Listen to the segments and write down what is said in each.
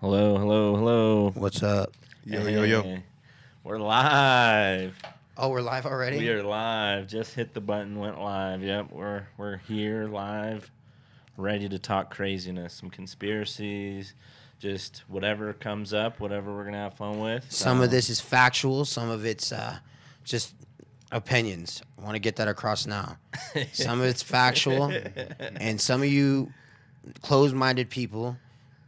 Hello, hello, hello. What's up? Yo. We're live. Oh, we're live already? We are live. Just hit the button, went live. Yep, we're here live, ready to talk craziness, some conspiracies, just whatever comes up, whatever we're gonna have fun with. Some of this is factual. Some of it's just opinions. I want to get that across now. Some of it's factual, and some of you closed-minded people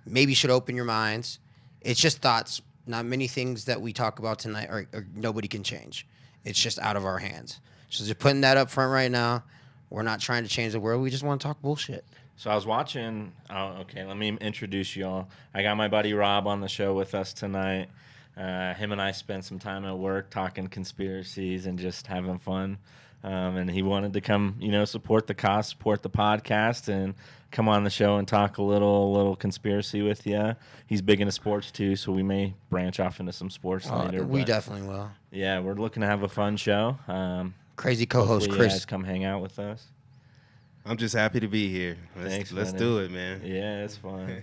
maybe should open your minds. It's just thoughts. Not many things that we talk about tonight or nobody can change. It's just out of our hands. So just putting that up front right now. We're not trying to change the world. We just want to talk bullshit. So I was watching. Oh, okay. Let me introduce y'all. I got my buddy Rob on the show with us tonight. Him and I spent some time at work talking conspiracies and just having fun. And he wanted to come, support the cause, support the podcast, and come on the show and talk a little conspiracy with you. He's big into sports too, so we may branch off into some sports later. We definitely will. Yeah, we're looking to have a fun show. Crazy co-host hopefully Chris. You guys come hang out with us. I'm just happy to be here. Let's do it, man. Yeah, it's fun.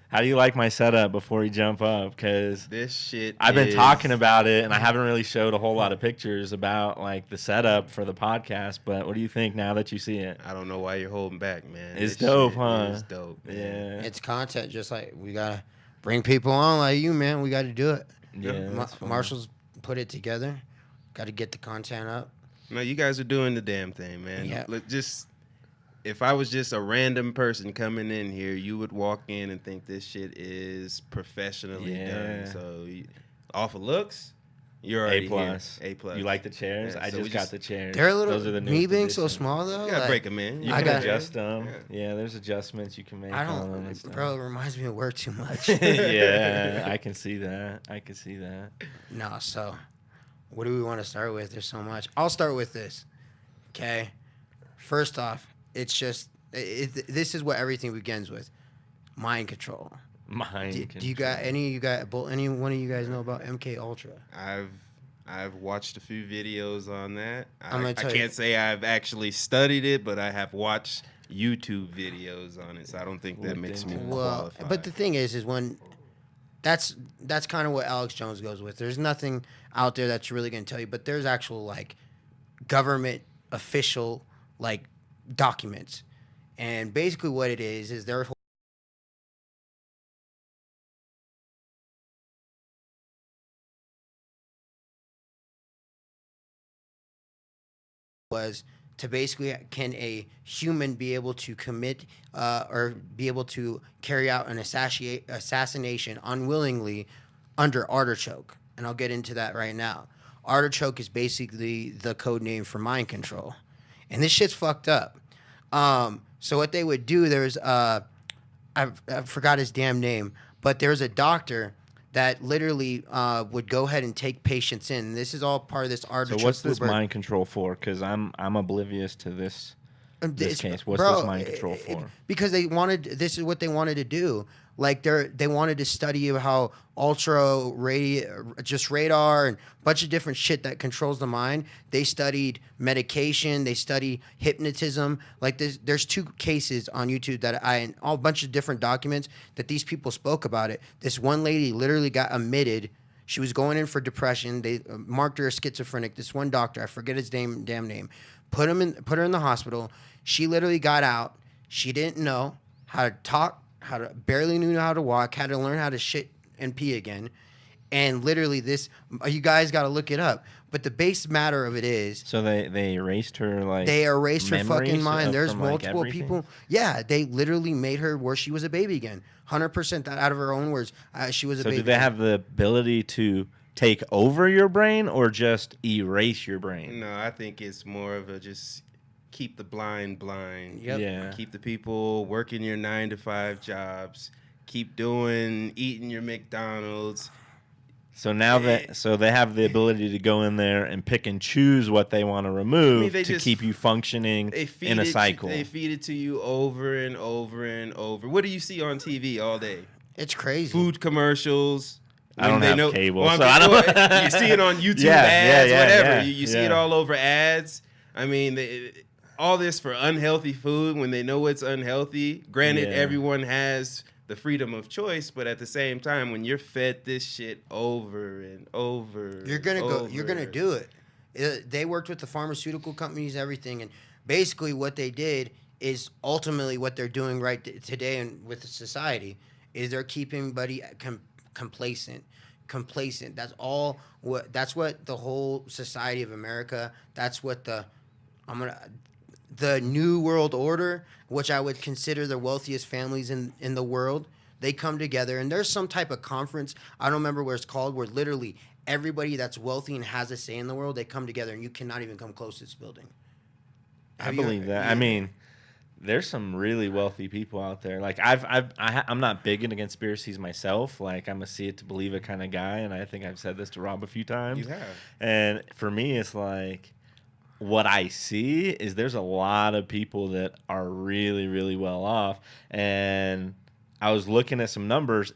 How do you like my setup before you jump up? Because this shit I've been talking about it, and I haven't really showed a whole lot of pictures about like the setup for the podcast. But what do you think now that you see it? I don't know why you're holding back, man. It's dope, huh? It's dope. Man. Yeah, It's content. Just like we gotta bring people on like you, man. We got to do it. yeah. that's fun. Marshall's put it together. Got to get the content up. No, you guys are doing the damn thing, man. Yeah. If I was just a random person coming in here, you would walk in and think this shit is professionally done. So, off of looks, you're already A+. here. A+. You like the chairs? Yeah, I so just we got just- the chairs. They're a little. Those are the Me newest being so additions. small though. You gotta like, break them in. You I can got- adjust them. Yeah, there's adjustments you can make. I on them and stuff. don't, bro. It reminds me of work too much. Yeah, I can see that. No, so what do we want to start with? There's so much. I'll start with this. Okay. First off, it's just this is what everything begins with: mind control. Do you got any one of you guys know about MK Ultra? I've watched a few videos on that. I'm gonna I tell you- can't say I've actually studied it, but I have watched YouTube videos on it, so I don't think that makes me Well, qualified. but the thing is when that's kind of what Alex Jones goes with. There's nothing out there that's really going to tell you, but there's actual like government official like documents, and basically what it is their was to basically can a human be able to commit or be able to carry out an assassination unwillingly under artichoke, and I'll get into that right now. Artichoke is basically the code name for mind control, and this shit's fucked up. So what they would do, there's I forgot his damn name, but there's a doctor that literally would go ahead and take patients in. This is all part of this artichoke. So what's this Bluebird. mind control for? Because I'm oblivious to this case. What's Bro, this mind control for? Because this is what they wanted to do. Like they wanted to study how just radar and a bunch of different shit that controls the mind. They studied medication. They study hypnotism. Like there's two cases on YouTube that a bunch of different documents that these people spoke about it. This one lady literally got admitted. She was going in for depression. They marked her as schizophrenic. This one doctor, I forget his damn name, put her in the hospital. She literally got out. She didn't know how to talk, barely knew how to walk, had to learn how to shit and pee again. And literally you guys got to look it up. But the base matter of it is. So they erased her like. They erased her fucking memories mind. There's from, like, multiple everything? people. Yeah, they literally made her where she was a baby again. 100% out of her own words. She was a So baby. do they have the ability to take over your brain or just erase your brain? No, I think it's more of a just keep the blind. Yep. Yeah. Keep the people working your 9-to-5 jobs. Keep eating your McDonald's. So now they have the ability to go in there and pick and choose what they want to remove they to just- keep you functioning in a cycle. They feed it to you over and over and over. What do you see on TV all day? It's crazy. Food commercials. I don't have cable, Well, so I don't- you see it on YouTube Yeah, ads, yeah, whatever. yeah, You see it yeah. all over ads. I mean, all this for unhealthy food when they know it's unhealthy. Granted, Yeah. everyone has the freedom of choice, but at the same time, when you're fed this shit over and over, You're gonna do it. They worked with the pharmaceutical companies, everything, and basically what they did is ultimately what they're doing right today and with the society is they're keeping everybody complacent. That's all. That's what the whole society of America. That's what the New World Order, which I would consider the wealthiest families in the world. They come together, and there's some type of conference. I don't remember what it's called, where literally everybody that's wealthy and has a say in the world, they come together, and you cannot even come close to this building. I believe that. I mean, there's some really wealthy people out there. Like I'm not big into conspiracies myself. Like I'm a see it to believe it kind of guy, and I think I've said this to Rob a few times. You have. And for me, it's like what I see is there's a lot of people that are really, really well off. And I was looking at some numbers.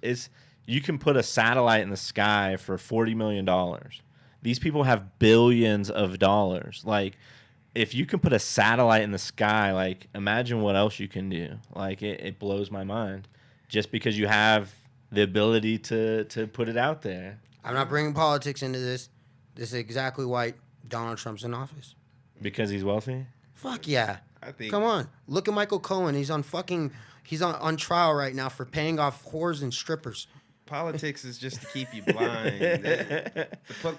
You can put a satellite in the sky for $40 million. These people have billions of dollars. Like, if you can put a satellite in the sky, like, imagine what else you can do. Like, it blows my mind. Just because you have the ability to put it out there. I'm not bringing politics into this. This is exactly why Donald Trump's in office. Because he's wealthy? Fuck yeah. I think. Come on. look at Michael Cohen. He's on trial right now for paying off whores and strippers. Politics is just to keep you blind. The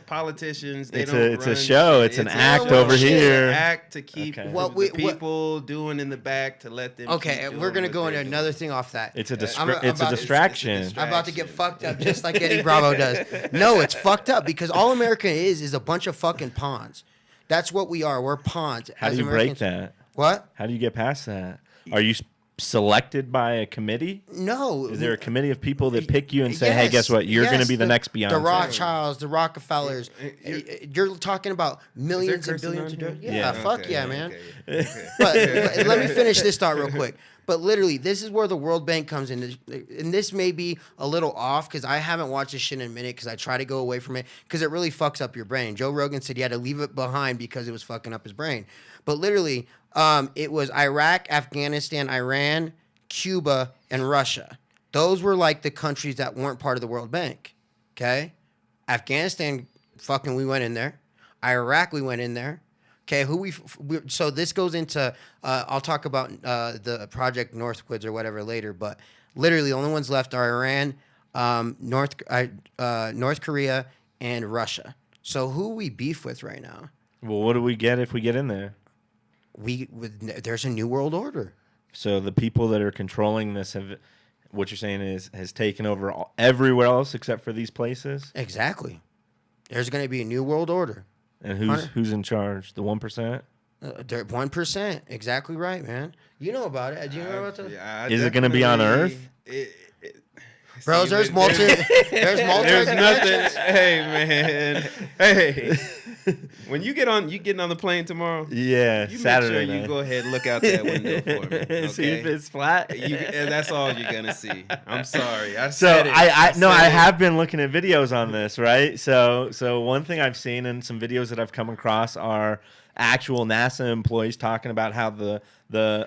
politicians, they It's don't a run show. shit. It's an a act show. over It's here. an act to keep Okay. the people doing in the back to let them. Okay, keep we're doing gonna what go they're into doing. another thing off that. It's a I'm distraction. I'm about to get fucked up just like Eddie Bravo does. No, it's fucked up because all America is a bunch of fucking pawns. That's what we are. We're pawns. How do you break that? What? How do you get past that? Are you selected by a committee? No. Is there a committee of people that pick you and say, hey, Yes, guess what? You're going to be the next Beyonce. The Rothschilds, the Rockefellers. You're talking about millions and cursing billions on of dollars. here? Yeah, Yeah. fuck Okay, yeah, okay, man. okay. But let me finish this thought real quick. But literally, this is where the World Bank comes in. And this may be a little off because I haven't watched this shit in a minute because I try to go away from it because it really fucks up your brain. Joe Rogan said he had to leave it behind because it was fucking up his brain. But literally, it was Iraq, Afghanistan, Iran, Cuba, and Russia. Those were like the countries that weren't part of the World Bank. Okay? Afghanistan, fucking, we went in there. Iraq, we went in there. Okay, so this goes into, I'll talk about the Project Northwoods or whatever later, but literally the only ones left are Iran, North Korea, and Russia. So who we beef with right now? Well, what do we get if we get in there? There's a new world order. So the people that are controlling this what you're saying has taken over everywhere else except for these places? Exactly. There's going to be a new world order. And who's in charge? The 1%? They're 1%. Exactly right, man. You know about it. Do you know about that? Yeah, Is it gonna be on Earth? Bros, there's multi. There's nothing. Hey, man. Hey. When you getting on the plane tomorrow? Yeah, You Saturday make sure night. you go ahead and look out that window for me. Okay? See if it's flat. And that's all you're gonna see. I'm sorry. I So said it. I said it. have been looking at videos on this, right? So one thing I've seen in some videos that I've come across are actual NASA employees talking about how the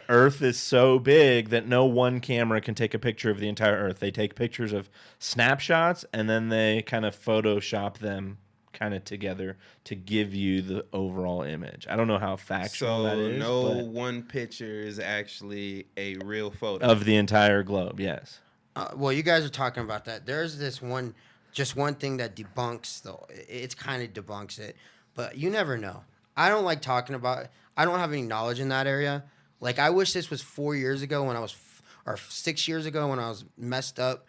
Earth is so big that no one camera can take a picture of the entire Earth. They take pictures of snapshots and then they kind of Photoshop them kind of together to give you the overall image. I don't know how factual that is. No one picture is actually a real photo of the entire globe, yes. Well, you guys are talking about that. There's this one thing that debunks, though. It's kind of debunks it, but you never know. I don't like talking about it. I don't have any knowledge in that area. Like, I wish this was 4 years ago when I was, or 6 years ago when I was messed up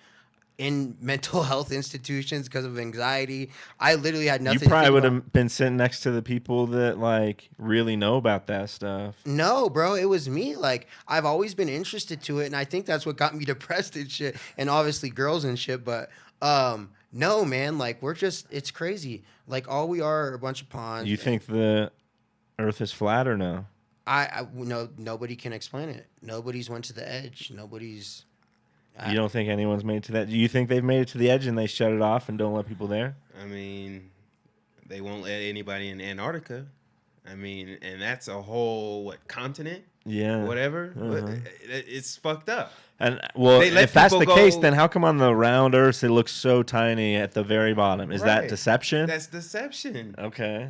in mental health institutions because of anxiety. I literally had nothing. You probably would to think have been sitting next to the people that like really know about that stuff. No, bro, it was me. Like, I've always been interested to it, and I think that's what got me depressed and shit, and obviously girls and shit. But no, man, like it's crazy. Like, all we are a bunch of pawns. You think the Earth is flat or no? I no, nobody can explain it. Nobody's went to the edge. Nobody's. You don't think anyone's made it to that? Do you think they've made it to the edge and they shut it off and don't let people there? I mean, they won't let anybody in Antarctica. I mean, and that's a whole continent? Yeah. whatever. But it's fucked up. And well, They let if that's the people case, go- then how come on the round Earth it looks so tiny at the very bottom? Is that Right. deception? That's deception. Okay.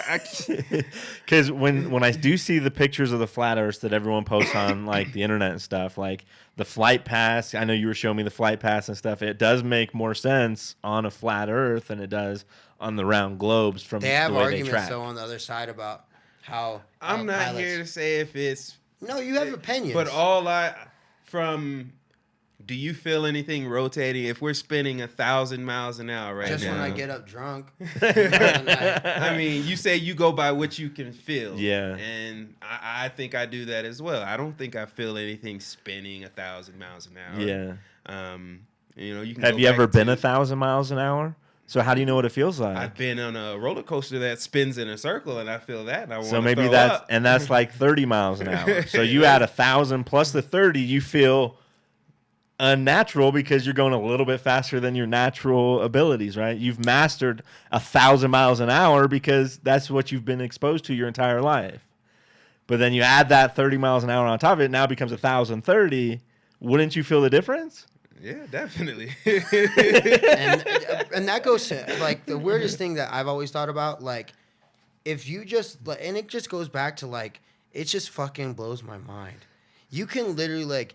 I can't- Because when I do see the pictures of the flat Earths that everyone posts on like the internet and stuff, like the flight pass, I know you were showing me the flight pass and stuff. It does make more sense on a flat Earth than it does on the round globes from They have the way they arguments track. though on the other side about how I'm not pilots- here to say if it's. No, you have opinions. But do you feel anything rotating? If we're spinning 1,000 miles an hour right just now, when I get up drunk. I mean, you say you go by what you can feel. Yeah. And I think I do that as well. I don't think I feel anything spinning 1,000 miles an hour. Yeah. You can Have go you back ever been to- 1,000 miles an hour? So how do you know what it feels like? I've been on a roller coaster that spins in a circle, and I feel that. And I So wanna maybe throw that's up. and that's like 30 miles an hour. So you add 1,000 plus the 30, you feel unnatural because you're going a little bit faster than your natural abilities, right? You've mastered 1,000 miles an hour because that's what you've been exposed to your entire life. But then you add that 30 miles an hour on top of it, now it becomes 1,030. Wouldn't you feel the difference? Yeah, definitely. and that goes to like the weirdest thing that I've always thought about. Like, if you just and it just goes back to like it just fucking blows my mind. You can literally like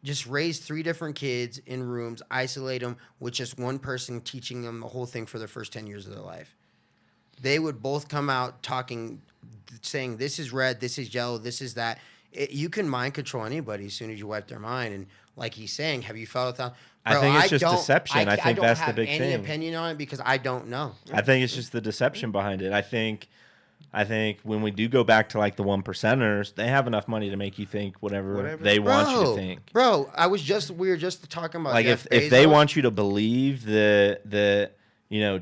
just raise 3 different kids in rooms, isolate them with just one person teaching them the whole thing for the first 10 years of their life. They would both come out talking, saying this is red, this is yellow, this is that. You can mind control anybody as soon as you wipe their mind. And like he's saying, have you felt that? I think it's just don't- deception. I think that's the don't big have any thing. opinion on it because I don't know. I think it's just the deception behind it. I think when we do go back to like the 1%ers, they have enough money to make you think whatever they want you to think. Bro, we were just talking about Like Jeff if they Bezos. want you to believe the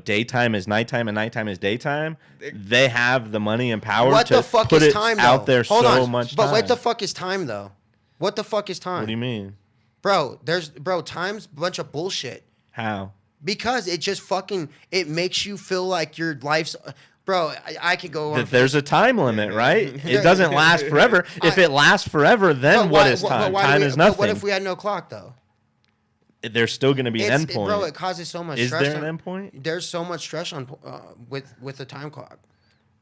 daytime is nighttime and nighttime is daytime, they have the money and power What to the fuck put is it time though? out there Hold so on. much But time. what the fuck is time though? What the fuck is time? What do you mean? Bro, time's a bunch of bullshit. How? Because it just it makes you feel like your life's bro, I could go on. There's a time limit, right? It doesn't last forever. If it lasts forever, then But what why- is but time? why do Time we- is but nothing. What if we had no clock though? There's still going to be an It's- endpoint. Bro, it causes so much Is stress. there an endpoint? There's so much stress on with the time clock.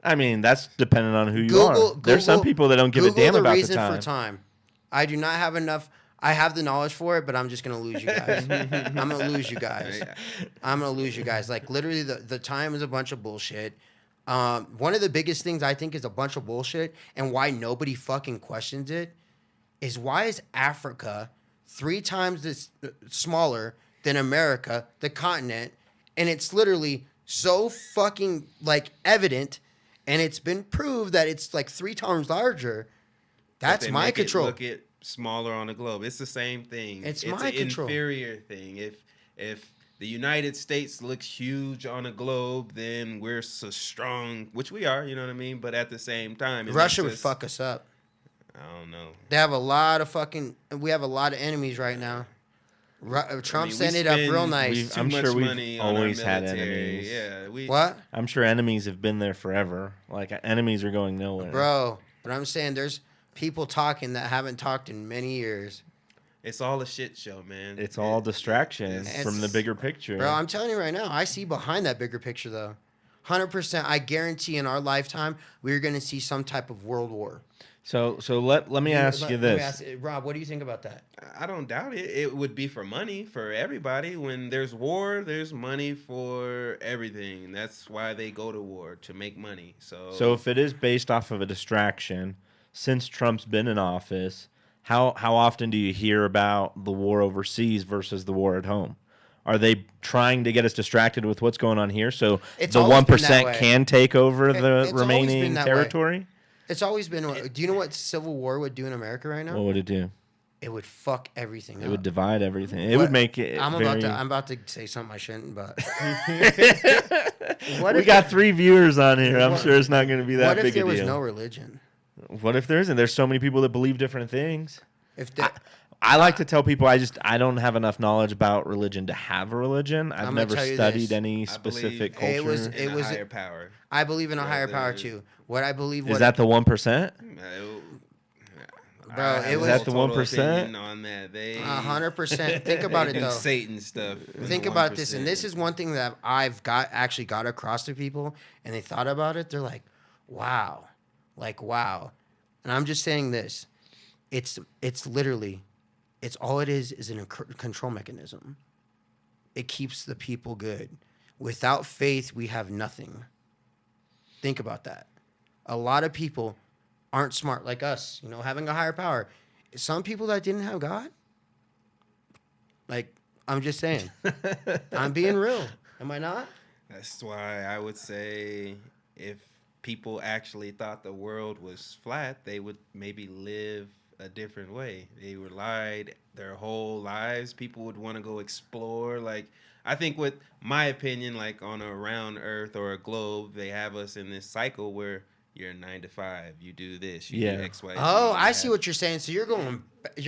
I mean, that's dependent on who you are. There's some people that don't give a damn the about reason the time. for time. I do not have enough. I have the knowledge for it, but I'm just gonna lose you guys. I'm gonna lose you guys. I'm gonna lose you guys. Like literally, the time is a bunch of bullshit. One of the biggest things I think is a bunch of bullshit, and why nobody fucking questions it, is why is Africa 3 times this smaller than America, the continent, and it's literally so fucking like evident, and it's been proved that it's like 3 times larger. That's They my make control. Look at smaller on the globe. It's the same thing. It's it's my an control. inferior thing. If the United States looks huge on a globe, then we're so strong, which we are. You know what I mean? But at the same time, it Russia would makes us- fuck us up. I don't know. They have a lot of we have a lot of enemies right now. Trump set it up real nice. Too I'm much sure we've money on our always had military. enemies. Yeah, What? I'm sure enemies have been there forever. Like enemies are going nowhere. Bro, but I'm saying there's people talking that haven't talked in many years. It's all a shit show, man. It's all distraction it's- from the bigger picture. Bro, I'm telling you right now, I see behind that bigger picture though. 100%, I guarantee in our lifetime we're going to see some type of world war. So let me ask you Let me this. ask- Rob, what do you think about that? I don't doubt it. It would be for money for everybody. When there's war, there's money for everything. That's why they go to war, to make money. So if it is based off of a distraction, since Trump's been in office, how often do you hear about the war overseas versus the war at home? Are they trying to get us distracted with what's going on here so It's the always been that 1% way. can take over It's the always been remaining that way. territory? It's always been. Do you know what civil war would do in America right now? What would it do? It would fuck everything It up. would divide everything. It What- would make it I'm very... about to say something I shouldn't, but we got 3 viewers on here. I'm What- sure it's not going to be that what if big a there was deal. no religion? What if there isn't? There's so many people that believe different things. If the, I like to tell people I don't have enough knowledge about religion to have a religion. I've I'm gonna never tell you studied this. any I specific believe It was- culture. in it a higher power. I believe in a higher Rather- power too. What I believe Is what that the 1%? Bro, I have it a was- Is that the total 1%? opinion on that. They 100%. Think about they it do though. Satan stuff. Think about this, and this is one thing that I've actually got across to people, and they thought about it. They're like, wow, and I'm just saying this. It's literally, it's all it is a control mechanism. It keeps the people good. Without faith, we have nothing. Think about that. A lot of people aren't smart like us, having a higher power. Some people that didn't have God, like, I'm just saying. I'm being real. Am I not? That's why I would say if people actually thought the world was flat, they would maybe live a different way. They were lied their whole lives. People would want to go explore. Like, I think with my opinion, like on a round earth or a globe, they have us in this cycle where you're 9 to 5. You do this. You do X, Y, Z. Oh, I You see have- what you're saying. So you're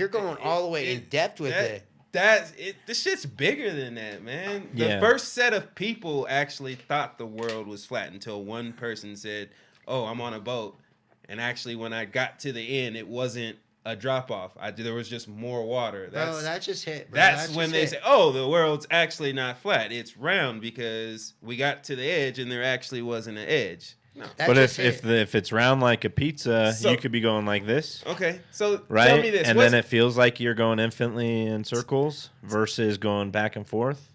going all the way in depth with it. That's it. This shit's bigger than that, man. The Yeah. first set of people actually thought the world was flat until one person said, "Oh, I'm on a boat," and actually, when I got to the end, it wasn't a drop off. There was just more water. Bro, that just hit. Bro. That's That when just they hit. say, "Oh, the world's actually not flat; it's round," because we got to the edge and there actually wasn't an edge. No. That But just if hit. if it's round like a pizza, So- you could be going like this, Okay, so right? tell me this: and what's- then it feels like you're going infinitely in circles versus going back and forth.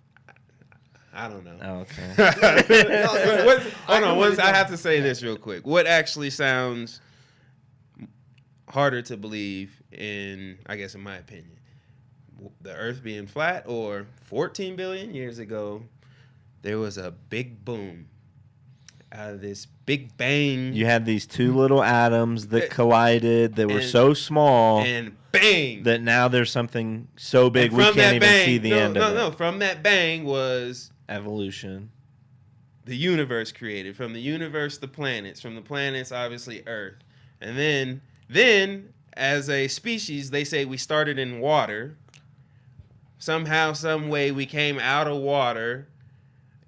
I don't know. Oh, okay. Hold on, I have to say this real quick. What actually sounds harder to believe in, I guess, in my opinion, the Earth being flat, or 14 billion years ago, there was a big boom out of this big bang, You had these two little atoms that And- collided that were and- so small and bang. that now there's something so big And we from can't that even bang, see the no, end no, of it. no. From that bang was Evolution. the universe created. From the universe, the planets. From the planets, obviously, Earth. And then as a species, they say we started in water. Somehow, some way, we came out of water,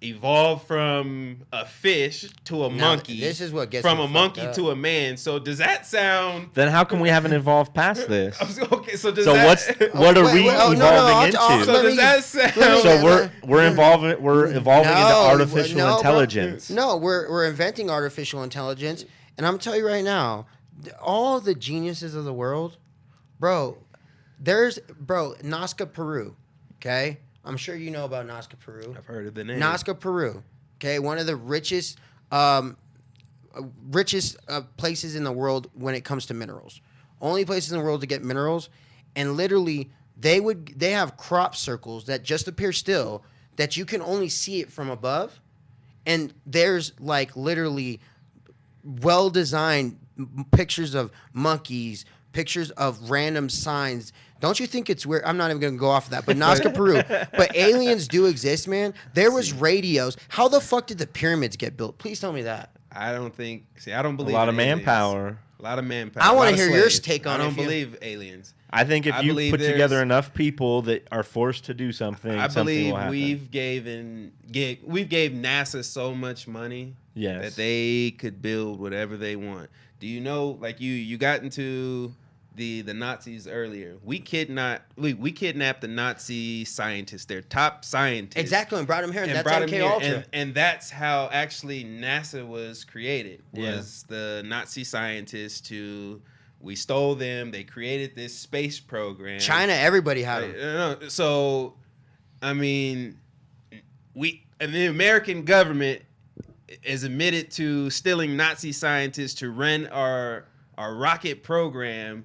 evolved from a fish to a Now, monkey. this is what gets from me a fucked monkey up. to a man. So does that sound? Then how come we haven't evolved past this? Okay, so does So that? what are wait, we wait, oh, evolving no, no, into? I'll- So let does me- that sound? So we're evolving into No, artificial no, bro. intelligence. No, we're inventing artificial intelligence, and I'm telling you right now, all the geniuses of the world, bro. Nazca, Peru. Okay, I'm sure you know about Nazca, Peru. I've heard of the name. Nazca, Peru. Okay, one of the richest places in the world when it comes to minerals. Only places in the world to get minerals, and literally they have crop circles that just appear still that you can only see it from above, and there's like literally well designed pictures of monkeys, pictures of random signs. Don't you think it's weird? I'm not even going to go off of that, but Nazca, Peru. But aliens do exist, man. There was radios. How the fuck did the pyramids get built? Please tell me that. I don't think. See, I don't A believe lot of in aliens. manpower. A lot of manpower. I A wanna lot of hear your slaves. take on I it don't if you- believe aliens. I think if I you believe put there's- together enough people that are forced to do something, I something believe will happen. we've gave NASA so much money Yes. that they could build whatever they want. Do you know? Like you got into the Nazis earlier. We kidnapped the Nazi scientists, their top scientists. Exactly, and brought him here, and, And that's brought him MK here, Ultra. and that's how actually NASA was created. Yeah. Was the Nazi scientists we stole them? They created this space program. China, everybody had Like, them. so, I mean, and the American government is admitted to stealing Nazi scientists to run our rocket program.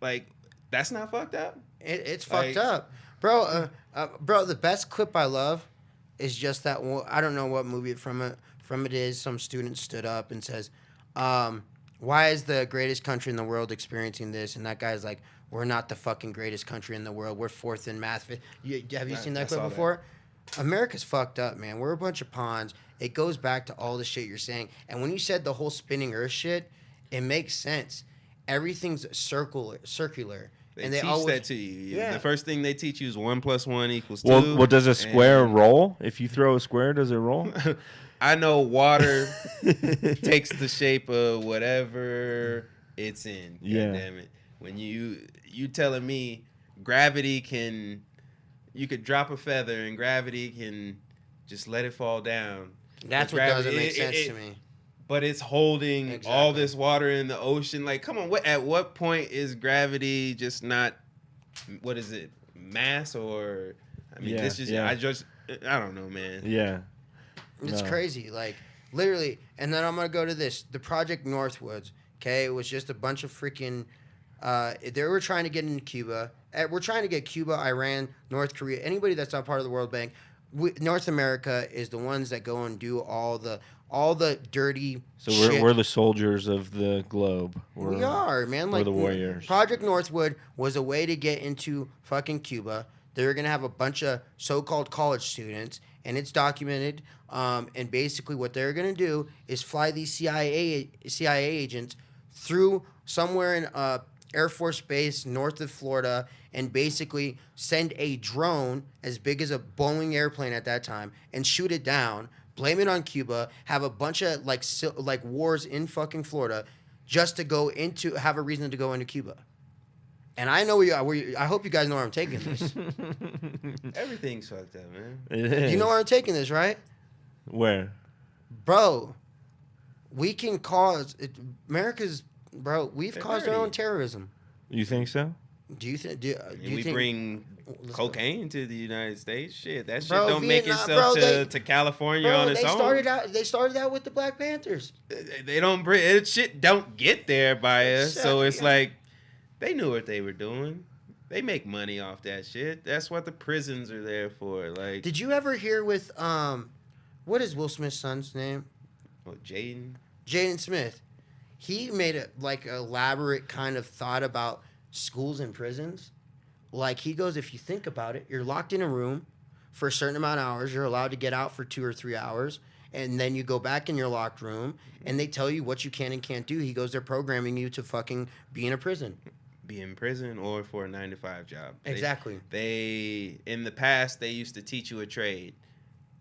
Like, that's not fucked up. It's Like- fucked up, bro. Bro, the best clip I love is just that one. I don't know what movie from it is. Some student stood up and says, "Why is the greatest country in the world experiencing this?" And that guy's like, "We're not the fucking greatest country in the world. We're fourth in math." Have you seen I that clip saw that. before? America's fucked up, man. We're a bunch of pawns. It goes back to all the shit you're saying. And when you said the whole spinning Earth shit, it makes sense. Everything's circular. They And they teach always- that to you. Yeah. The first thing they teach you is 1 + 1 = 2. Well, does a square and- roll? If you throw a square, does it roll? I know water takes the shape of whatever it's in. Yeah. God damn it. When you telling me gravity can, you could drop a feather and gravity can just let it fall down. That's But what doesn't gravity- make sense to me. But it's holding all Exactly. this water in the ocean. Like, come on, at what point is gravity just not, what is it, mass or, I mean, Yeah, this is, yeah. I don't know, man. Yeah. It's No. crazy, like literally. And then I'm gonna go to this, the Project Northwoods. Okay, it was just a bunch of freaking. They were trying to get into Cuba. We're trying to get Cuba, Iran, North Korea, anybody that's not part of the World Bank. North America is the ones that go and do all the dirty. So shit. we're the soldiers of the globe. We are, man. We're Like the warriors. Project Northwood was a way to get into fucking Cuba. They were gonna have a bunch of so-called college students, and it's documented. And basically, what they're gonna do is fly these CIA agents through somewhere in Air Force Base north of Florida, and basically send a drone as big as a Boeing airplane at that time and shoot it down. Blame it on Cuba. Have a bunch of like wars in fucking Florida, just to go into have a reason to go into Cuba. And I know I hope you guys know where I'm taking this. Everything's fucked up, man. It is. You know where I'm taking this, right, Where? bro? We can cause America's, bro. We've They've caused our own already- terrorism. You think so? Do you think? And Do you we think? bring Let's go. cocaine to the United States. Shit, that shit Bro, don't make Vietnam- itself bro, to California Bro, on its they own. started out with the Black Panthers. They don't bring it. Shit don't get there by us. So it's Exactly. like they knew what they were doing. They make money off that shit. That's what the prisons are there for. Like, Did you ever hear with what is Will Smith's son's name? Jaden. Jaden Smith. He made a like elaborate kind of thought about schools and prisons. Like he goes, if you think about it, you're locked in a room for a certain amount of hours. You're allowed to get out for 2 or 3 hours, and then you go back in your locked room, and they tell you what you can and can't do. He goes, they're programming you to fucking be in a prison. Be in prison or for a 9-to-5 job. Exactly. They in the past they used to teach you a trade.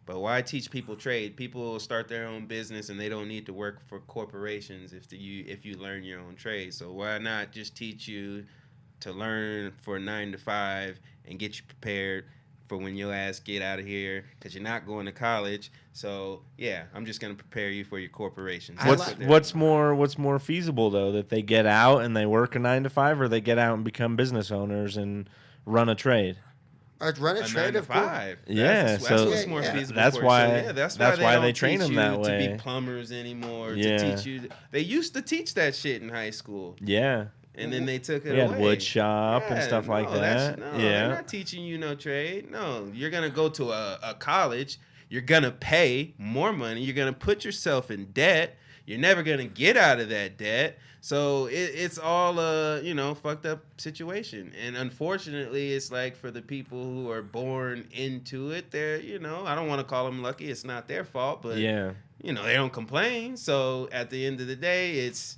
But why teach people trade? People start their own business and they don't need to work for corporations if you learn your own trade. So why not just teach you to learn for 9-to-5 and get you prepared for when your ass get out of here, because you're not going to college. So yeah, I'm just gonna prepare you for your corporations. I What's like- what's more feasible though, that they get out and they work a 9-to-5, or they get out and become business owners and run a trade? Or run a a trade of 9-to-5. Yeah, that's so- what's more Yeah, yeah. feasible. That's for you. why- So, yeah, that's that's why don't they train teach them you that to way. be plumbers anymore. Yeah. To teach you, they used to teach that shit in high school, Yeah. and then they took it We had away. wood shop and stuff like that. No, Yeah. they're not teaching you no trade. No, you're gonna go to a college. You're gonna pay more money. You're gonna put yourself in debt. You're never gonna get out of that debt. So it's all a fucked up situation. And unfortunately, it's like for the people who are born into it, they're I don't want to call them lucky. It's not their fault, but Yeah. they don't complain. So at the end of the day, it's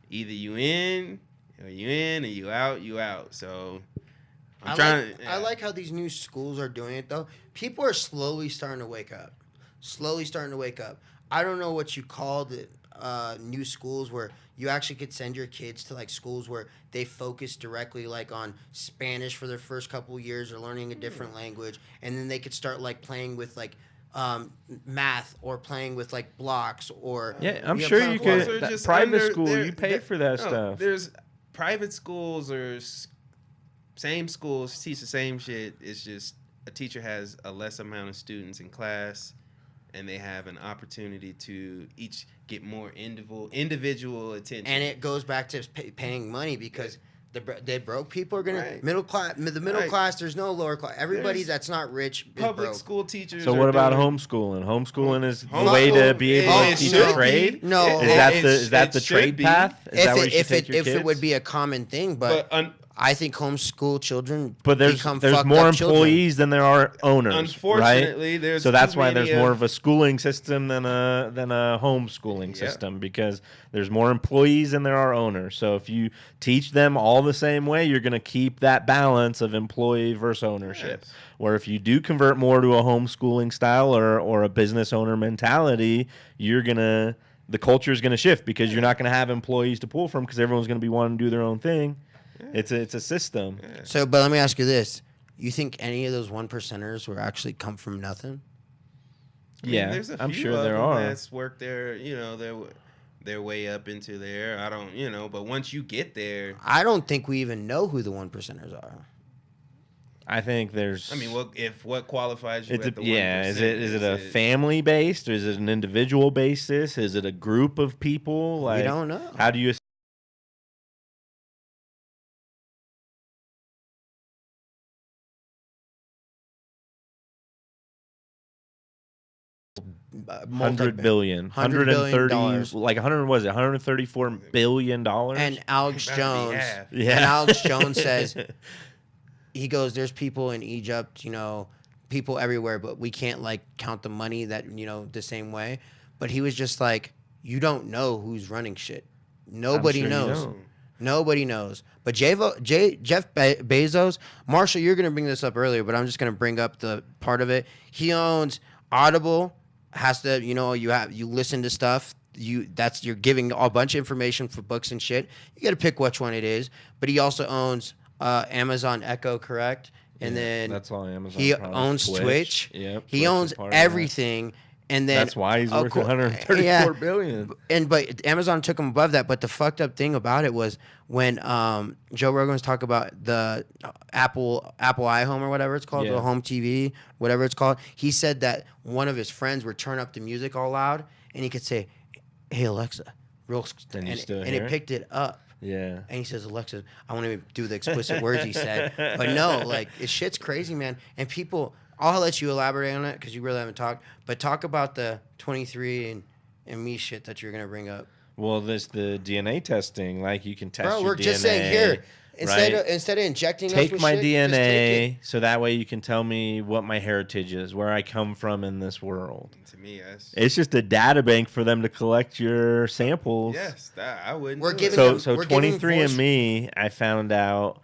either you in or you out. So I'm trying. I like how these new schools are doing it though. People are slowly starting to wake up. I don't know what you called it. New schools where you actually could send your kids to like schools where they focus directly like on Spanish for their first couple of years or learning a different language, and then they could start like playing with like math or playing with like blocks or Yeah, I'm you know, sure playing you with Well, could. so that just private under- school, there- you pay there- for that no, stuff. There's private schools or same schools teach the same shit. It's just a teacher has a less amount of students in class, and they have an opportunity to each get more individual attention. and it goes back to paying money because the broke people are gonna Right. middle class. The middle Right. class, there's no lower class. Everybody There's that's not rich is public broke. school teachers. So are what about doing- homeschooling? Homeschooling is the Homeschool- way to be able it to teach should a trade. No. Is that It- the it trade should be. path? Is that where you should If take your it kids? would be a common thing, but But I think homeschool children But there's become there's fucked more up children. employees than there are owners. Unfortunately, right? there's so that's too why many there's more of a schooling system than a homeschooling Yep. system, because there's more employees than there are owners. So if you teach them all the same way, you're going to keep that balance of employee versus ownership. Yes. Where if you do convert more to a homeschooling style or a business owner mentality, the culture is going to shift, because you're not going to have employees to pull from, because everyone's going to be wanting to do their own thing. It's a system. So, but let me ask you this: you think any of those 1%ers will actually come from nothing? I mean, Yeah, there's a I'm few sure of there them are. that's worked their way up into there. I don't, but once you get there, I don't think we even know who the 1%ers are. I think there's. I mean, what qualifies you? It's at the 1%? is it a family based, or is it an individual basis? Is it a group of people? Like, We don't know. How do you? $100 billion, $100 billion. 130, like 100, was it $134 billion? And Alex Better be Jones, half. Yeah. and Alex Jones says, he goes, there's people in Egypt, people everywhere, but we can't like count the money that, the same way. But he was just like, you don't know who's running shit. Nobody sure you knows. don't. Nobody knows. But Jeff Bezos, Marshall, you're going to bring this up earlier, but I'm just going to bring up the part of it. He owns Audible, has to, you listen to stuff. You're giving a bunch of information for books and shit. You got to pick which one it is. But he also owns Amazon Echo, correct? And then that's all Amazon. he products. owns Twitch. Yep, He Twitch is owns part of that. everything. And then That's why he's of worth cour- 134 yeah. billion. But Amazon took him above that. But the fucked up thing about it was when Joe Rogan was talking about the Apple iHome or whatever it's called, Yeah. the home TV, whatever it's called. He said that one of his friends would turn up the music all loud, and he could say, "Hey Alexa," Then you still and hear it it? picked it up. Yeah. And he says, "Alexa, I won't even do the explicit words he said." But no, like, shit's crazy, man. And people, I'll let you elaborate on it because you really haven't talked. But talk about the 23 and me shit that you're gonna bring up. Well, there's the DNA testing. Like, you can test Bro, your we're DNA. just saying here. Instead right? of injecting us Take with my shit, just take DNA, so that way you can tell me what my heritage is, where I come from in this world. To me, yes. It's just a data bank for them to collect your samples. Yes, I wouldn't. We're do giving it. them- So we're giving 23andMe, I found out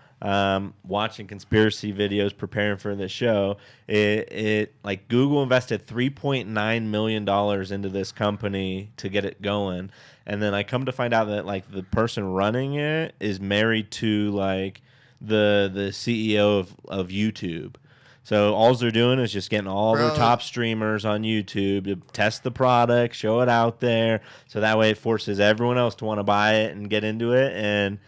watching conspiracy videos preparing for the show. It like Google invested $3.9 million into this company to get it going, and then I come to find out that like the person running it is married to like the CEO of YouTube. So all they're doing is just getting all their Bro. top streamers on YouTube to test the product, show it out there, so that way it forces everyone else to want to buy it and get into it. And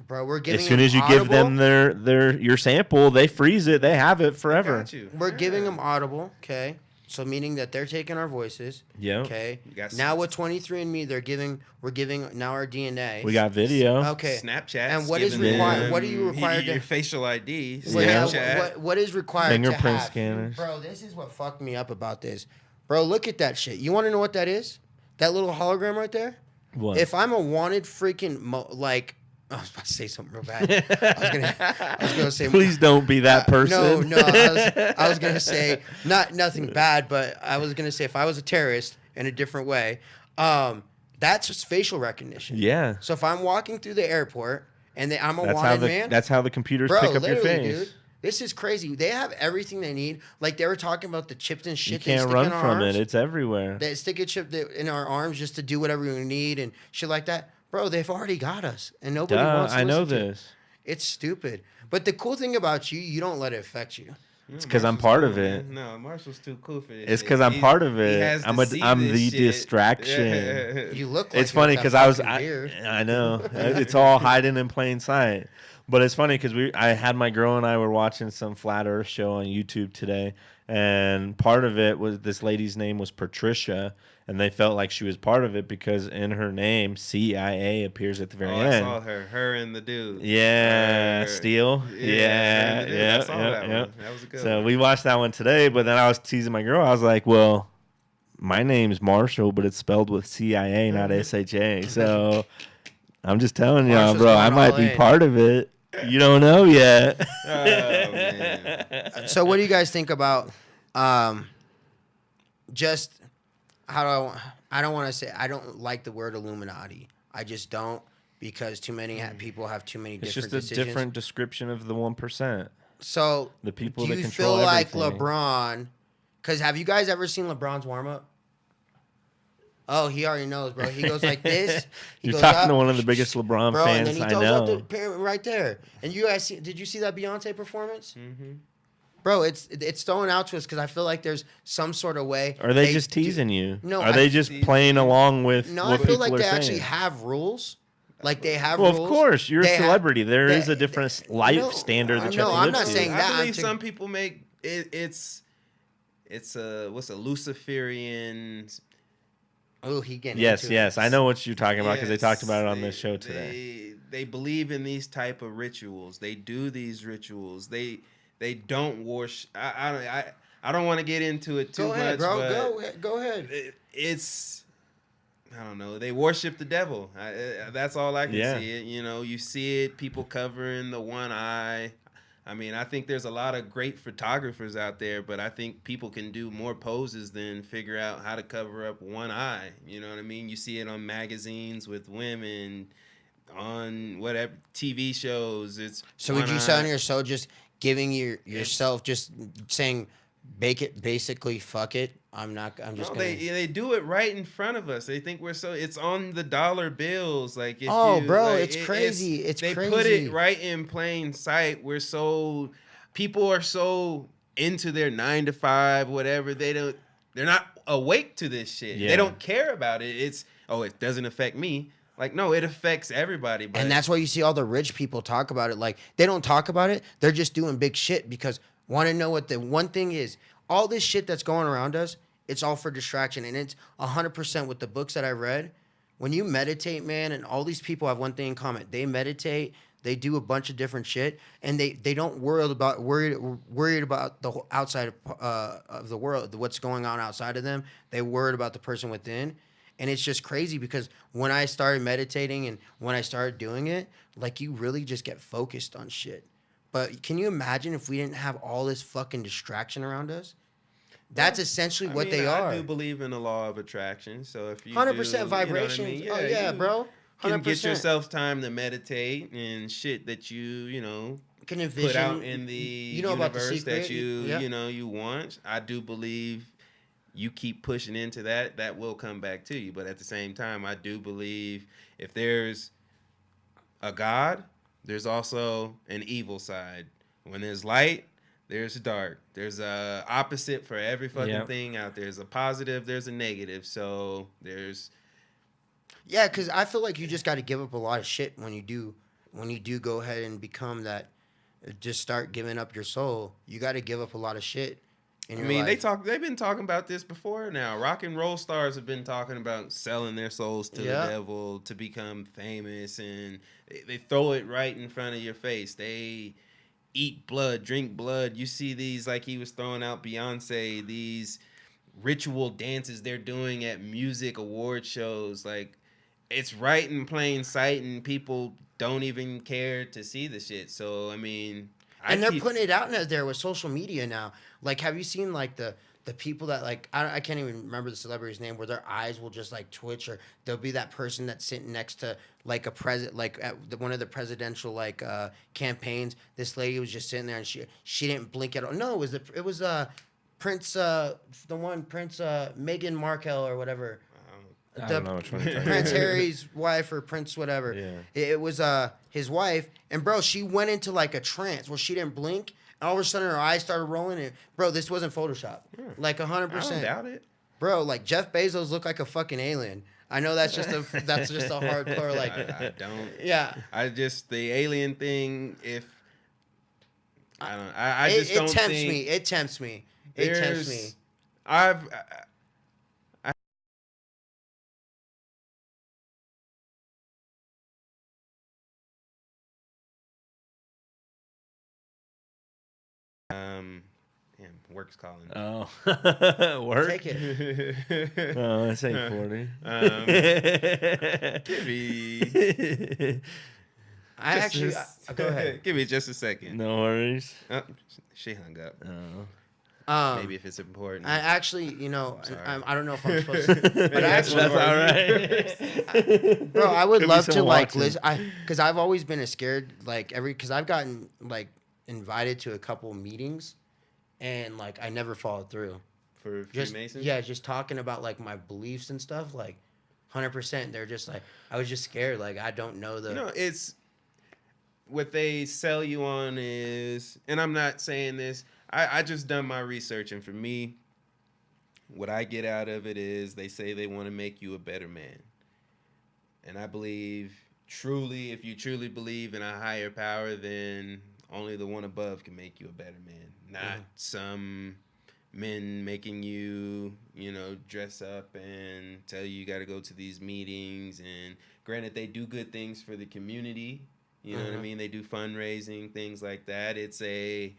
Bro, we're giving as soon them as you give them Audible. your sample, they freeze it, they have it forever. Got you. We're giving them Audible, okay? So meaning that they're taking our voices, Yeah. okay? You got Now with 23andMe, we're giving now our DNA. We got video. Okay. Snapchat. And what is giving required? them What are you required your to? facial ID. Well, yeah, Snapchat. what is required Fingerprint to have? scanners. Bro, this is what fucked me up about this. Bro, look at that shit. You want to know what that is? That little hologram right there? What? If I'm a wanted freaking I was about to say something real bad. I was gonna say Please don't be that person. No, I was gonna say nothing bad, but I was gonna say if I was a terrorist in a different way, that's just facial recognition. Yeah. So if I'm walking through the airport and I'm a That's how wanted the man, that's how the computers bro, pick up your literally, face. dude, this is crazy. They have everything they need. Like they were talking about the chips and You shit. they can't stick run in our from arms. it. It's everywhere. They stick a chip in our arms just to do whatever we need and shit like that. Bro, they've already got us, and nobody Duh, wants to I know listen to it. this. It's stupid. But the cool thing about you don't let it affect you. It's 'cause I'm Marshall's part cool, of it. man. No, Marshall's too cool for this. It's shit. 'cause I'm He- part of he it. has to I'm see the this shit. distraction. You look like It's you got funny that because I was fucking beard. I know it's all hiding in plain sight. But it's funny because I had my girl and I were watching some flat Earth show on YouTube today, and part of it was this lady's name was Patricia, and they felt like she was part of it because in her name CIA appears at the very Oh, I end. saw her and the dude. Yeah, Her- Steel. Yeah, yeah, I saw that yeah. one. That was a good So one. we watched that one today, but then I was teasing my girl. I was like, "Well, my name's Marshall, but it's spelled with CIA, not SHA." So I'm just telling y'all, Marshall's bro, I going might all be in. part of it. You don't know yet. Oh man. So what do you guys think about just how do I don't want to say I don't like the word Illuminati. I just don't because too many people have too many It's different just a decisions. different description of the 1%. So The people do that you control feel like everything. LeBron? Because have you guys ever seen LeBron's warm up? Oh, he already knows, bro. He goes like this. He You're goes talking up, to one of the biggest LeBron bro, and fans then he I throws up know. the pyramid right there. And you guys see? Did you see that Beyonce performance? Mm-hmm. Bro, it's thrown out to us because I feel like there's some sort of way. Are they just teasing you? No, Are they just playing along with No, what I feel people like are they saying? actually have rules. Like they have Well, rules. of course, you're They a celebrity. There is a they- different life no, standard that you no, have to I'm live not to. saying that. I believe I'm some people make it. It's a what's a Luciferian. Oh, he getting Yes, into yes, it. I know what you're talking about because they Yes, talked about it on this show today. They believe in these type of rituals. They do these rituals. They don't worship. I don't want to get into it too Go ahead, much, bro. but Go ahead. it's I don't know. They worship the devil. That's all I can Yeah. see it. You know, you see it. People covering the one eye. I mean, I think there's a lot of great photographers out there, but I think people can do more poses than figure out how to cover up one eye. You know what I mean? You see it on magazines with women, on whatever TV shows. It's So would one you eye. say on your show just giving yourself just saying basically fuck it? I'm just No, gonna they do it right in front of us. They think we're so. It's on the dollar bills. Like if Oh, you, bro, like, it's crazy. It's they put crazy. it right in plain sight. We're so people are so into their 9 to 5, whatever. They're not awake to this shit. Yeah. They don't care about it. It's it doesn't affect me. Like no, it affects everybody. But And that's why you see all the rich people talk about it. Like they don't talk about it. They're just doing big shit because want to know what the one thing is. All this shit that's going around us, it's all for distraction. And it's 100% with the books that I read. When you meditate, man, and all these people have one thing in common. They meditate. They do a bunch of different shit. And they don't worried about the whole outside of the world, what's going on outside of them. They worried about the person within. And it's just crazy because when I started meditating and when I started doing it, like you really just get focused on shit. But can you imagine if we didn't have all this fucking distraction around us? That's essentially what they are. I do believe in the law of attraction. So if you 100% vibrations. you know what I mean? Oh yeah, you bro. 100%. can get yourself time to meditate and shit that you can envision, put out in the about the universe secret. that you want. I do believe you keep pushing into that will come back to you. But at the same time, I do believe if there's a God, there's also an evil side. When there's light, there's dark. There's a opposite for every fucking thing out there. There's a positive, there's a negative. So there's Yeah, because I feel like you just got to give up a lot of shit when you do go ahead and become that. Just start giving up your soul. You got to give up a lot of shit. In your life. They've been talking about this before now. Rock and roll stars have been talking about selling their souls to the devil to become famous, and they throw it right in front of your face. They eat blood, drink blood. You see these, like he was throwing out Beyonce, these ritual dances they're doing at music award shows. Like, it's right in plain sight, and people don't even care to see the shit. So, I mean... And they're putting it out there with social media now. Like, have you seen like the people that like I can't even remember the celebrity's name where their eyes will just like twitch, or there'll be that person that's sitting next to like a president, like at one of the presidential like campaigns. This lady was just sitting there and she didn't blink at all. No, it was Prince Prince Meghan Markle or whatever. I don't know which one you're talking Prince about. Harry's wife or Prince whatever. Yeah. It was his wife, and bro, she went into like a trance where she didn't blink, and all of a sudden her eyes started rolling. And bro, this wasn't Photoshop, like 100%. I don't doubt it. Bro, like Jeff Bezos looked like a fucking alien. I know that's just a hardcore like. I don't. Yeah. I just the alien thing. If I don't, I just don't tempts think me. It tempts me. It tempts me. I've work's calling. Oh, work. Take it. Oh, that's 8:40. Gibby. I actually go ahead. Give me just a second. No worries. Oh, she hung up. Oh. Maybe if it's important. I actually, sorry. I don't know if I'm supposed to, but That's actually, all right. bro, I would Could be love to someone like watching. listen. Because I've always been scared, like because I've gotten like invited to a couple meetings, and like I never followed through. For Just Freemasons? yeah, just talking about like my beliefs and stuff, like 100%. They're just like I was just scared, like I don't know the. It's what they sell you on is, and I'm not saying this. I just done my research, and for me, what I get out of it is they say they want to make you a better man. And I believe truly, if you truly believe in a higher power, then only the one above can make you a better man. Not some men making you, dress up and tell you got to go to these meetings. And granted, they do good things for the community. You know what I mean? They do fundraising, things like that. It's a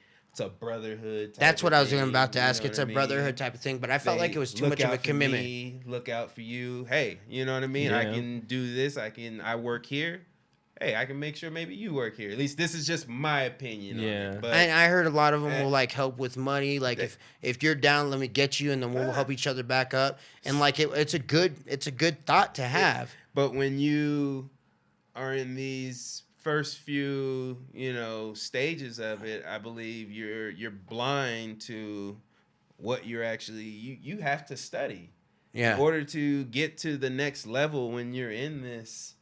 brotherhood. That's what I was about to thing, ask. It's a brotherhood type of thing, but I felt like it was too much of a commitment. Look out for you. Hey, you know what I mean? I Yeah. can do this. I work here. Hey, I can make sure maybe you work here. At least this is just my opinion. Yeah. On it. But And I heard a lot of them will like help with money. Like Yeah. if you're down, let me get you, and then we'll help each other back up. And like it's a good thought to have. But when you are in these first few, stages of it, I believe you're blind to what you're actually you have to study. Yeah. In order to get to the next level when you're in this,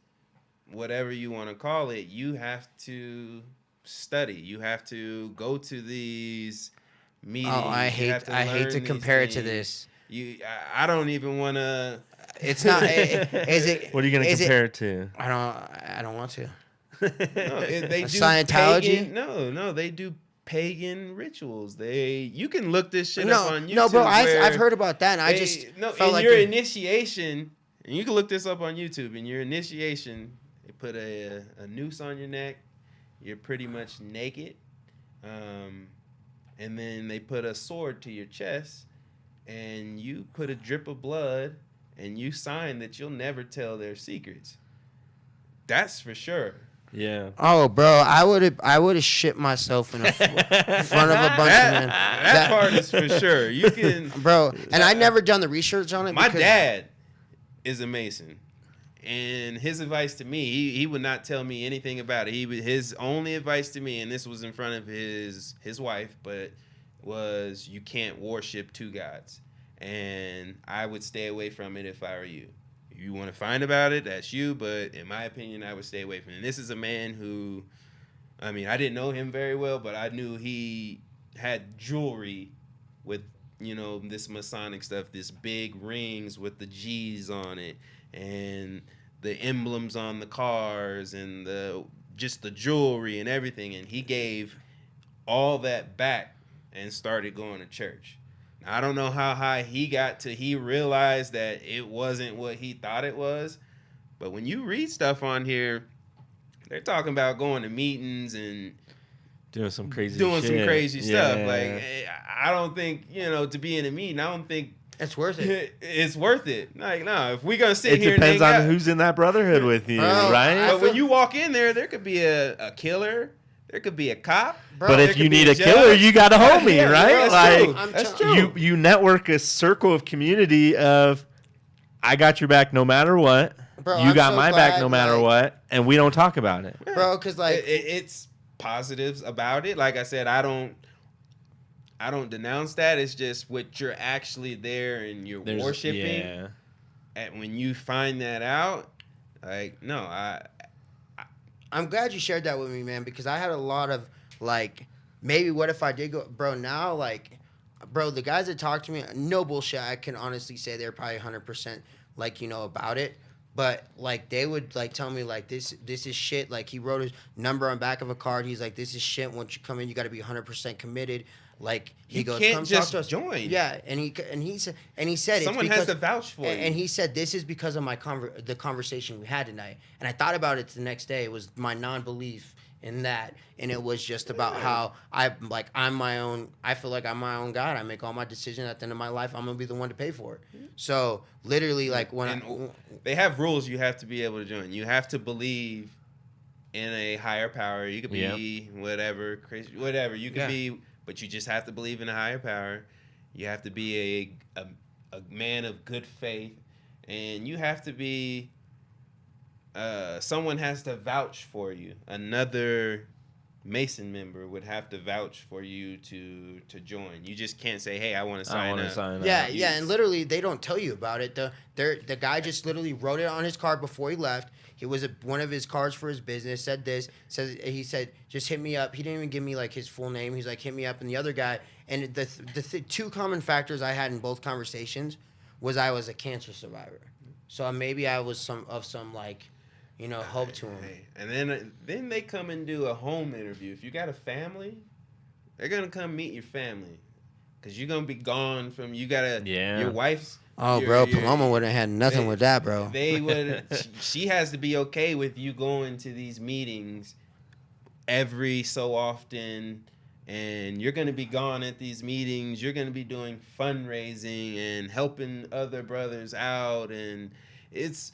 whatever you want to call it, you have to study. You have to go to these meetings. Oh, I You have hate to learn compare these it to things. this. I don't even want to. It's not. Is it? What are you going to is compare it to? I don't want to. No, they do Scientology? No, they do pagan rituals. You can look this shit No, up on YouTube. no, bro. where I've heard about that. And I they- just no, felt in like your initiation, and you can look this up on YouTube. In your initiation, they put a noose on your neck. You're pretty much naked, and then they put a sword to your chest, and you put a drip of blood, and you sign that you'll never tell their secrets. That's for sure. Yeah. Oh, bro, I would have shit myself in front of a bunch of men. That part is for sure. You can, Bro, and I never done the research on it. My because- dad is a Mason, and his advice to me, he would not tell me anything about it. His only advice to me, and this was in front of his wife, but was you can't worship two gods, and I would stay away from it if I were you. If you want to find about it, that's you, but in my opinion, I would stay away from it. And this is a man who, I mean, I didn't know him very well, but I knew he had jewelry with, this Masonic stuff, this big rings with the G's on it, and the emblems on the cars, and just the jewelry and everything. And he gave all that back and started going to church. Now, I don't know how high he got to. He realized that it wasn't what he thought it was. But when you read stuff on here, they're talking about going to meetings and Doing some crazy stuff. Yeah. Like, I don't think, to be in a meeting, I don't think It's worth it. it's worth it. Like, no, if we're going to sit It here depends and hang on out- who's in that brotherhood with you, Bro, right? But when you walk in there could be a killer. There could be a cop. Bro, But there if could you be need a judge. killer, you got a homie, Yeah, right? that's true. Like That's I'm true. you network a circle of community of I got your back no matter what. Bro, you I'm got so my back glad, no matter like- what, and we don't talk about it. Bro, because like it's positives about it. Like I said, I don't denounce that. It's just what you're actually there and you're worshiping. Yeah. And when you find that out, like, no, I'm glad you shared that with me, man, because I had a lot of like, maybe what if I did go, bro? Now, like, bro, the guys that talk to me, no bullshit. I can honestly say they're probably 100% like about it. But like they would like tell me like this is shit. Like he wrote his number on back of a card. He's like, this is shit. Once you come in, you got to be 100% committed. Like he You goes, can't come just talk to us. join. Yeah, and he said someone it's has because, to vouch for you. and he said this is because of the conversation we had tonight. And I thought about it the next day. It was my non-belief in that, and it was just about how I'm my own. I feel like I'm my own God. I make all my decisions. At the end of my life, I'm gonna be the one to pay for it. So literally, like when And they have rules you have to be able to join. You have to believe in a higher power. You could be whatever, crazy, whatever. You could be, but you just have to believe in a higher power. You have to be a man of good faith, and you have to be. Someone has to vouch for you. Another Mason member would have to vouch for you to join. You just can't say, "Hey, I want to sign up." Yeah, and literally they don't tell you about it. The guy just literally wrote it on his card before he left. It was one of his cards for his business. He said, "Just hit me up." He didn't even give me like his full name. He's like, "Hit me up." And the other guy, and the two common factors I had in both conversations was I was a cancer survivor, so maybe I was some like. Hope to him. And then they come and do a home interview. If you got a family, they're gonna come meet your family, cause you're gonna be gone from. You gotta. Your wife's. Oh, bro, Paloma wouldn't have had nothing with that, bro. They would. She has to be okay with you going to these meetings every so often, and you're gonna be gone at these meetings. You're gonna be doing fundraising and helping other brothers out, and it's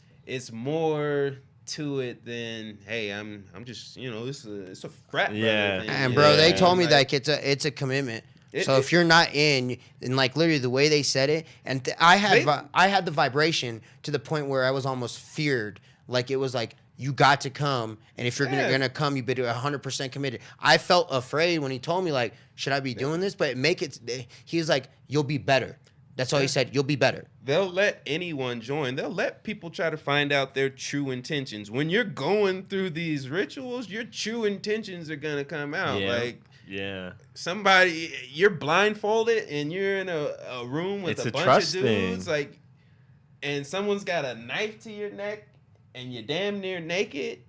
more to it than, hey, I'm just it's a frat brother thing. And bro, they told me like it's a commitment. So if you're not in, and like literally the way they said it, and I had the vibration to the point where I was almost feared. Like it was like you got to come, and if you're gonna come, you better 100% committed. I felt afraid when he told me like, should I be doing this? But he was like, you'll be better. That's all he said. You'll be better. They'll let anyone join. They'll let people try to find out their true intentions. When you're going through these rituals, your true intentions are gonna come out. Somebody, you're blindfolded and you're in a room with a bunch of dudes. Thing. And someone's got a knife to your neck and you're damn near naked.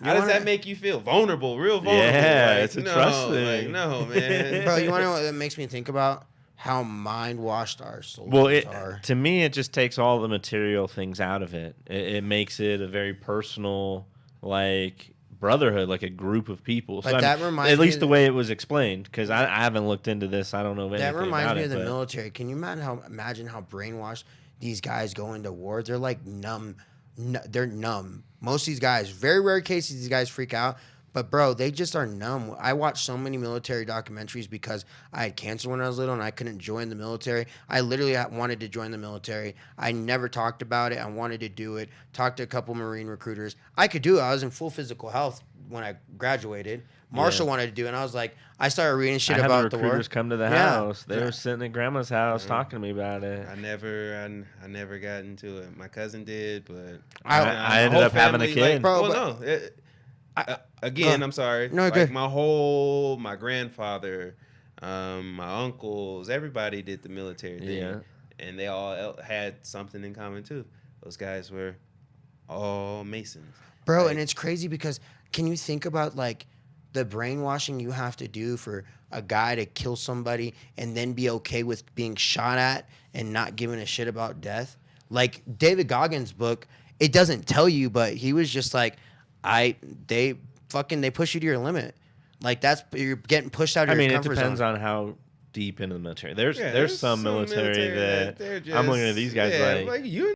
How does that make you feel? Vulnerable, real vulnerable. Yeah, it's a trust thing. No, man. Bro, you want to know what that makes me think about? How mind-washed our souls are. To me, it just takes all the material things out of it. It makes it a very personal, like, brotherhood, like a group of people. But that reminds me at least the way it was explained, because I haven't looked into this. I don't know anything about it. That reminds me of the military. Can you imagine how brainwashed these guys go into war? They're like numb. They're numb. Most of these guys, very rare cases, these guys freak out. But, bro, they just are numb. I watched so many military documentaries because I had cancer when I was little and I couldn't join the military. I literally wanted to join the military. I never talked about it. I wanted to do it. Talked to a couple Marine recruiters. I could do it. I was in full physical health when I graduated. Marshall wanted to do it, and I was like, I started reading shit about the war. I had recruiters come to the house. They were sitting at Grandma's house talking to me about it. I never got into it. My cousin did, but I ended up having a kid. Again, I'm sorry. No, good. My grandfather, my uncles, everybody did the military thing, and they all had something in common too. Those guys were all Masons, bro. And it's crazy because can you think about like the brainwashing you have to do for a guy to kill somebody and then be okay with being shot at and not giving a shit about death? Like David Goggins' book, it doesn't tell you, but he was just like. They push you to your limit. Like you're getting pushed out of your comfort zone. It depends on how deep into the military. There's some military that I'm looking at these guys like you